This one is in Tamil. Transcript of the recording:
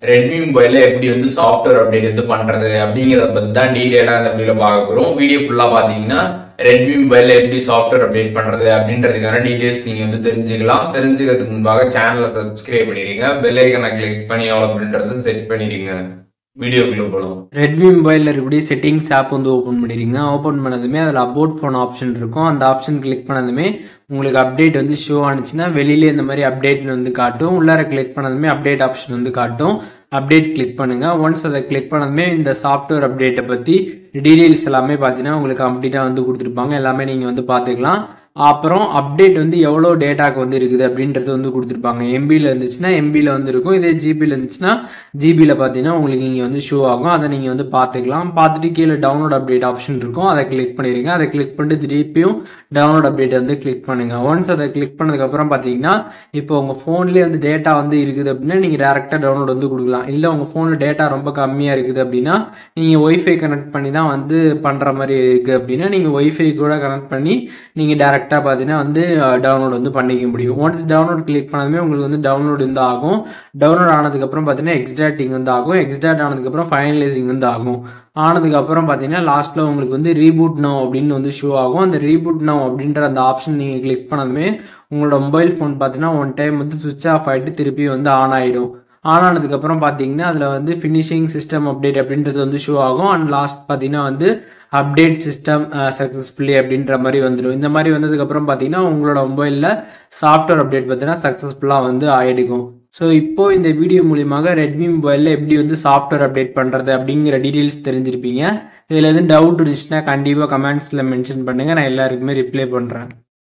ரெட்மி மொபைல்ல எப்படி வந்து சாஃப்ட்வேர் அப்டேட் வந்து பண்றது அப்படிங்கிறத பத்தி தான் டீடைலா இந்த வீடியோல பார்க்க போறோம். வீடியோ ஃபுல்லா பாத்தீங்கன்னா ரெட்மி மொபைல்ல எப்படி சாஃப்ட்வேர் அப்டேட் பண்றது அப்படின்றதுக்கான டீடைல்ஸ் நீங்க வந்து தெரிஞ்சுக்கலாம். தெரிஞ்சுக்கிறதுக்கு முன்பாக சேனலை சப்ஸ்கிரைப் பண்ணிடுங்க, பெல் ஐக்கனை கிளிக் பண்ணி ஆல் அப்படின்றத செட் பண்ணிடுங்க. வீடியோக்குள்ள போகலாம். ரெட்மி மொபைலில் இருக்கக்கூடிய செட்டிங்ஸ் ஆப் வந்து ஓப்பன் பண்ணிடுங்க. ஓப்பன் பண்ணதுமே அதில் அபவுட் ஃபோன் ஆப்ஷன் இருக்கும். அந்த ஆப்ஷன் கிளிக் பண்ணதுமே உங்களுக்கு அப்டேட் வந்து ஷோ ஆனிச்சுன்னா வெளியிலே இந்த மாதிரி அப்டேட்னு வந்து காட்டும். உள்ளார கிளிக் பண்ணதுமே அப்டேட் ஆப்ஷன் வந்து காட்டும். அப்டேட் கிளிக் பண்ணுங்க. ஒன்ஸ் அதை கிளிக் பண்ணதுமே இந்த சாஃப்ட்வேர் அப்டேட்டை பற்றி டீடைல்ஸ் எல்லாமே பார்த்தீங்கன்னா உங்களுக்கு கம்ப்ளீட்டாக வந்து கொடுத்துருப்பாங்க. எல்லாமே நீங்கள் வந்து பார்த்துக்கலாம். அப்புறம் அப்டேட் வந்து எவ்வளோ டேட்டாக்கு வந்து இருக்குது அப்படின்றது வந்து கொடுத்துருப்பாங்க. எம்பியில் இருந்துச்சுன்னா எம்பியில் வந்து இருக்கும். இதே ஜிபியில் இருந்துச்சுன்னா ஜிபியில் பார்த்தீங்கன்னா உங்களுக்கு இங்கே வந்து ஷோ ஆகும். அதை நீங்கள் வந்து பார்த்துக்கலாம். பார்த்துட்டு கீழே டவுன்லோட் அப்டேட் ஆப்ஷன் இருக்கும். அதை கிளிக் பண்ணிடுங்க. அதை கிளிக் பண்ணிட்டு திருப்பியும் டவுன்லோட் அப்டேட் வந்து கிளிக் பண்ணுங்க. ஒன்ஸ் அதை கிளிக் பண்ணதுக்கப்புறம் பார்த்தீங்கன்னா இப்போ உங்கள் ஃபோன்லேயே வந்து டேட்டா வந்து இருக்குது அப்படின்னா நீங்கள் டேரெக்டாக டவுன்லோட் வந்து கொடுக்கலாம். இல்லை உங்கள் ஃபோனில் டேட்டா ரொம்ப கம்மியாக இருக்குது அப்படின்னா நீங்கள் ஒய்ஃபை கனெக்ட் பண்ணி தான் வந்து பண்ணுற மாதிரி இருக்குது அப்படின்னா நீங்கள் ஒய்ஃபை கூட கனெக்ட் பண்ணி நீங்கள் டேரெக்டாக பார்த்தீங்கன்னா வந்து டவுன்லோட் வந்து பண்ணிக்க முடியும். ஒன்ஸ் டவுன்லோட் கிளிக் பண்ணதுமே உங்களுக்கு வந்து டவுன்லோட் வந்து ஆகும். டவுன்லோட் ஆனதுக்கப்புறம் பார்த்தீங்கன்னா எக்ஸ்டாக்டிங் வந்து ஆகும். எக்ஸ்டாக்ட் ஆனதுக்கப்புறம் ஃபைனலைசிங் வந்து ஆகும். ஆனதுக்கப்புறம் பார்த்தீங்கன்னா லாஸ்ட்டில் உங்களுக்கு வந்து ரீபூட் நவ் அப்படின்னு வந்து ஷோ ஆகும். அந்த ரீபூட் நவ் அப்படின்ற அந்த ஆப்ஷன் நீங்கள் கிளிக் பண்ணதுமே உங்களோட மொபைல் ஃபோன் பார்த்தீங்கன்னா ஒன் டைம் வந்து சுவிட்ச் ஆஃப் ஆகிட்டு திருப்பி வந்து ஆன் ஆகிடும். ஆன் ஆனதுக்கப்புறம் பார்த்தீங்கன்னா அதில் வந்து ஃபினிஷிங் சிஸ்டம் அப்டேட் அப்படின்றது வந்து ஷோ ஆகும். அண்ட் லாஸ்ட் பார்த்தீங்கன்னா வந்து அப்டேட் சிஸ்டம் சக்ஸஸ்ஃபுல்லி அப்படின்ற மாதிரி வந்துடும். இந்த மாதிரி வந்ததுக்கப்புறம் பார்த்தீங்கன்னா உங்களோட மொபைலில் சாஃப்ட்வேர் அப்டேட் பார்த்தீங்கன்னா சக்ஸஸ்ஃபுல்லாக வந்து ஆகிடுக்கும். ஸோ இப்போ இந்த வீடியோ மூலியமாக ரெட்மி மொபைலில் எப்படி வந்து சாஃப்ட்வேர் அப்டேட் பண்ணுறது அப்படிங்கிற டீட்டெயில்ஸ் தெரிஞ்சிருப்பீங்க. இதில் எதுவும் டவுட் இருந்துச்சுன்னா கண்டிப்பாக கமெண்ட்ஸில் மென்ஷன் பண்ணுங்கள். நான் எல்லாருக்குமே ரிப்ளை பண்ணுறேன்.